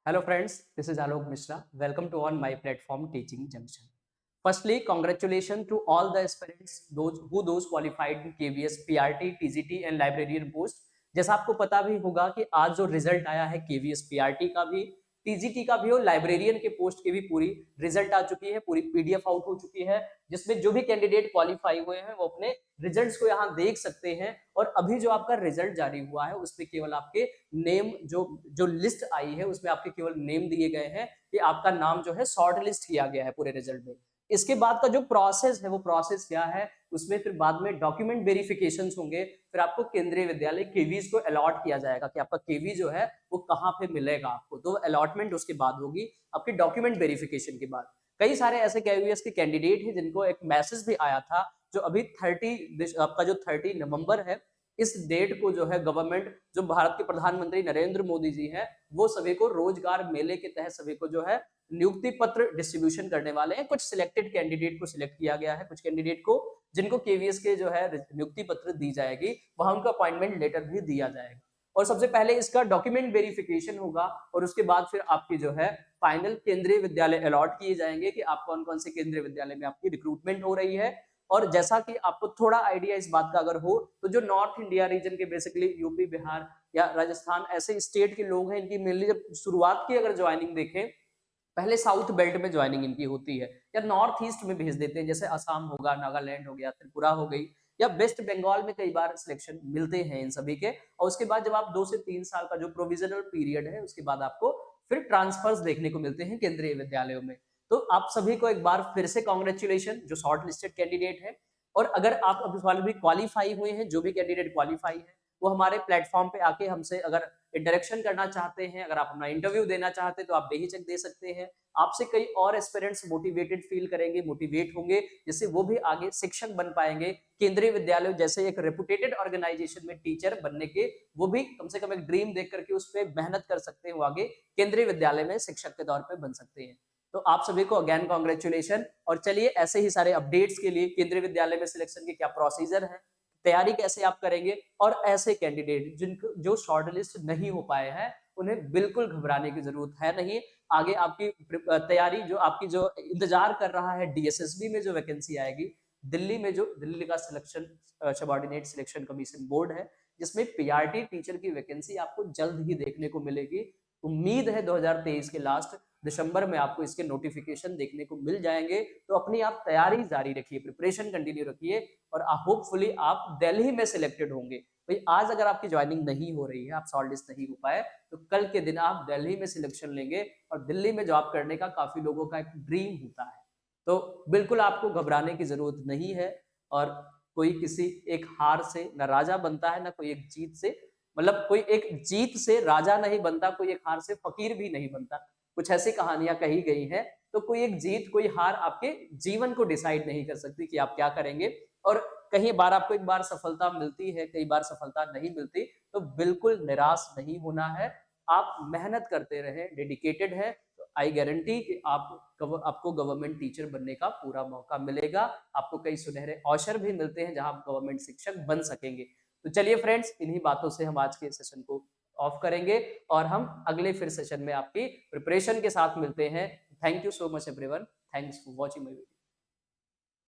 Hello friends, this is Alok Mishra. Welcome to on my platform Teaching Junction. Firstly, congratulations to all the aspirants those qualified in KVS, PRT, TGT and librarian post. जैसा आपको पता भी होगा कि आज जो result आया है KVS, PRT का भी, TGT का भी और लाइब्रेरियन के पोस्ट की भी पूरी रिजल्ट आ चुकी है, पूरी PDF आउट हो चुकी है, जिसमें जो भी कैंडिडेट क्वालिफाई हुए हैं वो अपने रिजल्ट्स को यहाँ देख सकते हैं। और अभी जो आपका रिजल्ट जारी हुआ है उसमें केवल आपके नेम जो जो लिस्ट आई है उसमें आपके केवल नेम दिए गए हैं कि आपका नाम जो है शॉर्ट लिस्ट किया गया है पूरे रिजल्ट में। इसके बाद का जो प्रोसेस है वो प्रोसेस क्या है, उसमें फिर बाद में डॉक्यूमेंट वेरिफिकेशंस होंगे, फिर आपको केंद्रीय विद्यालय केवीज को अलॉट किया जाएगा कि आपका केवी जो है वो कहाँ पे मिलेगा आपको, तो अलॉटमेंट उसके बाद होगी आपके डॉक्यूमेंट वेरिफिकेशन के बाद। कई सारे ऐसे केवीएस के कैंडिडेट हैं जिनको एक मैसेज भी आया था जो अभी 30 आपका जो 30 नवंबर है इस डेट को जो है गवर्नमेंट जो भारत के प्रधानमंत्री नरेंद्र मोदी जी हैं वो सभी को रोजगार मेले के तहत सभी को जो है नियुक्ति पत्र डिस्ट्रीब्यूशन करने वाले हैं। कुछ सिलेक्टेड कैंडिडेट को सिलेक्ट किया गया है, कुछ कैंडिडेट को जिनको केवीएस के जो है नियुक्ति पत्र दी जाएगी वहां उनको अपॉइंटमेंट लेटर भी दिया जाएगा। और सबसे पहले इसका डॉक्यूमेंट वेरिफिकेशन होगा और उसके बाद फिर आपकी जो है फाइनल केंद्रीय विद्यालय अलॉट किए जाएंगे कि आप कौन कौन से केंद्रीय विद्यालय में आपकी रिक्रूटमेंट हो रही है। और जैसा कि आपको थोड़ा आइडिया इस बात का अगर हो तो जो नॉर्थ इंडिया रीजन के बेसिकली यूपी, बिहार या राजस्थान ऐसे स्टेट के लोग हैं, इनकी मेनली जब शुरुआत की अगर ज्वाइनिंग देखें पहले साउथ बेल्ट में ज्वाइनिंग इनकी होती है या नॉर्थ ईस्ट में भेज देते हैं, जैसे असम होगा, नागालैंड हो गया, त्रिपुरा हो गई या वेस्ट बंगाल में कई बार सिलेक्शन मिलते हैं इन सभी के। और उसके बाद जब आप 2 से 3 साल का जो प्रोविजनल पीरियड है उसके बाद आपको फिर ट्रांसफर्स देखने को मिलते हैं केंद्रीय विद्यालयों में। तो आप सभी को एक बार फिर से कॉन्ग्रेचुलेशन जो शॉर्ट लिस्टेड कैंडिडेट है। और अगर आप अब इस वाले भी क्वालिफाई हुए हैं, जो भी कैंडिडेट क्वालिफाई है वो हमारे प्लेटफॉर्म पे आके हमसे अगर इंटरेक्शन करना चाहते हैं, अगर आप अपना इंटरव्यू देना चाहते हैं तो आप बेहिचक दे सकते हैं। आपसे कई और एस्पिरेंट्स मोटिवेटेड फील करेंगे, मोटिवेट होंगे, जिससे वो भी आगे शिक्षक बन पाएंगे। केंद्रीय विद्यालय जैसे एक रेपुटेटेड ऑर्गेनाइजेशन में टीचर बनने के वो भी कम से कम एक ड्रीम देख करके उस पर मेहनत कर सकते हैं, वो आगे केंद्रीय विद्यालय में शिक्षक के तौर पर बन सकते हैं। तो आप सभी को अगेन कॉन्ग्रेचुलेशन। और चलिए ऐसे ही सारे अपडेट्स के लिए केंद्रीय विद्यालय में सिलेक्शन के क्या प्रोसीजर है, तैयारी कैसे आप करेंगे, और ऐसे कैंडिडेट जिनको जो शॉर्टलिस्ट नहीं हो पाए हैं उन्हें बिल्कुल घबराने की जरूरत है नहीं। आगे आपकी तैयारी जो आपकी जो इंतजार कर रहा है, डीएसएसबी में जो वैकेंसी आएगी, दिल्ली में जो दिल्ली का selection subordinate selection commission board है जिसमें पीआरटी टीचर की वैकेंसी आपको जल्द ही देखने को मिलेगी। उम्मीद है 2023 के लास्ट दिसंबर में आपको इसके नोटिफिकेशन देखने को मिल जाएंगे। तो अपनी आप तैयारी जारी रखिए, प्रिपरेशन कंटिन्यू रखिए और होपफुली आप दिल्ली में सिलेक्टेड होंगे। भाई आज अगर आपकी ज्वाइनिंग नहीं हो रही है, आप शॉर्ट लिस्ट नहीं हो पाए, तो कल के दिन आप दिल्ली में सिलेक्शन लेंगे और दिल्ली में जॉब करने का काफी लोगों का एक ड्रीम होता है। तो बिल्कुल आपको घबराने की जरूरत नहीं है। और कोई किसी एक हार से न राजा बनता है, ना कोई एक जीत से, मतलब कोई एक जीत से राजा नहीं बनता, कोई एक हार से फकीर भी नहीं बनता। कुछ ऐसी कहानियां कही गई हैं। तो कोई एक जीत, कोई हार आपके जीवन को डिसाइड नहीं कर सकती कि आप क्या करेंगे। और कहीं बार आपको एक बार सफलता मिलती है, कई बार सफलता नहीं मिलती, तो बिल्कुल निराश नहीं होना है। आप मेहनत करते रहे, डेडिकेटेड है, तो आई गारंटी कि आपको गवर्नमेंट टीचर बनने का पूरा मौका मिलेगा। आपको कई सुनहरे अवसर भी मिलते हैं जहां आप गवर्नमेंट शिक्षक बन सकेंगे। तो चलिए फ्रेंड्स, इन्हीं बातों से हम आज के सेशन को ऑफ करेंगे और हम अगले फिर सेशन में आपकी प्रिपरेशन के साथ मिलते हैं। Thank you so much everyone, thanks for watching my video.